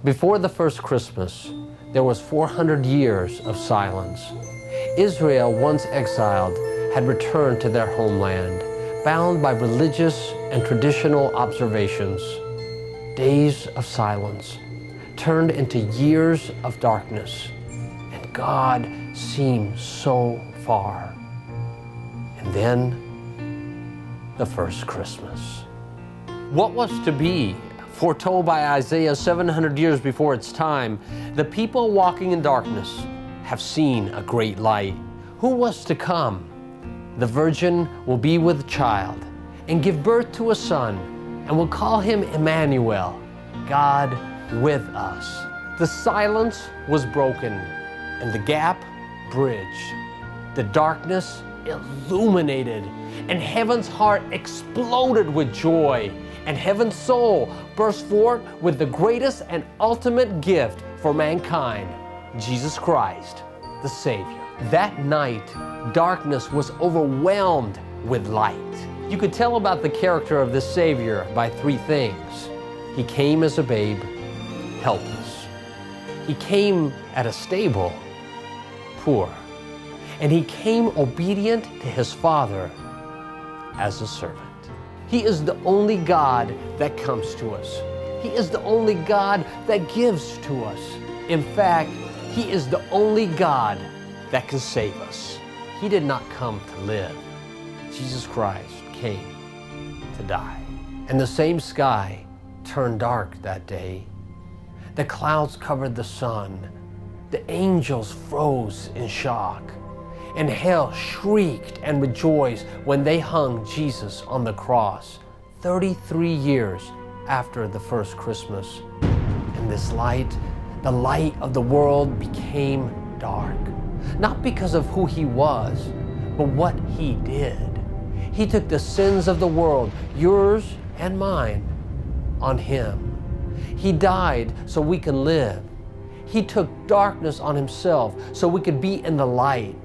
Before the first Christmas, there was 400 years of silence. Israel, once exiled, had returned to their homeland, bound by religious and traditional observations. Days of silence turned into years of darkness, and God seemed so far. And then, the first Christmas. What was to be, foretold by Isaiah 700 years before its time, the people walking in darkness have seen a great light. Who was to come? The virgin will be with child and give birth to a son, and will call him Emmanuel, God with us. The silence was broken and the gap bridged. The darkness illuminated, and heaven's heart exploded with joy, and heaven's soul burst forth with the greatest and ultimate gift for mankind, Jesus Christ, the Savior. That night, darkness was overwhelmed with light. You could tell about the character of this Savior by three things. He came as a babe, helpless. He came at a stable, poor. And he came obedient to his Father as a servant. He is the only God that comes to us. He is the only God that gives to us. In fact, He is the only God that can save us. He did not come to live. Jesus Christ came to die. And the same sky turned dark that day. The clouds covered the sun. The angels froze in shock. And hell shrieked and rejoiced when they hung Jesus on the cross 33 years after the first Christmas. And this light, the light of the world, became dark. Not because of who He was, but what He did. He took the sins of the world, yours and mine, on Him. He died so we can live. He took darkness on Himself so we could be in the light.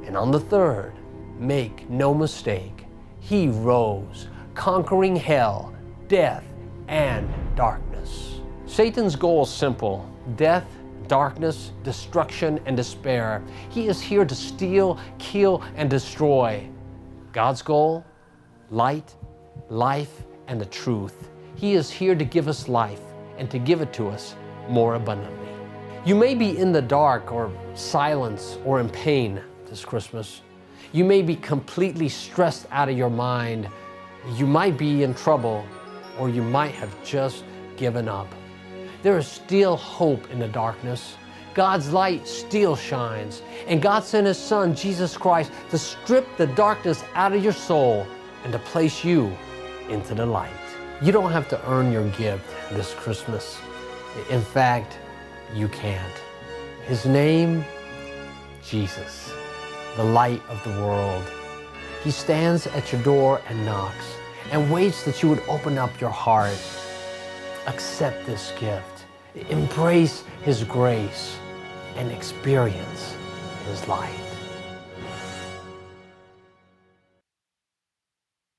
And on the third, make no mistake, He rose, conquering hell, death, and darkness. Satan's goal is simple: death, darkness, destruction, and despair. He is here to steal, kill, and destroy. God's goal? Light, life, and the truth. He is here to give us life and to give it to us more abundantly. You may be in the dark or silence or in pain this Christmas. You may be completely stressed out of your mind. You might be in trouble, or you might have just given up. There is still hope in the darkness. God's light still shines, and God sent His Son, Jesus Christ, to strip the darkness out of your soul and to place you into the light. You don't have to earn your gift this Christmas. In fact, you can't. His name, Jesus, the light of the world. He stands at your door and knocks and waits that you would open up your heart. Accept this gift, embrace His grace, and experience His light.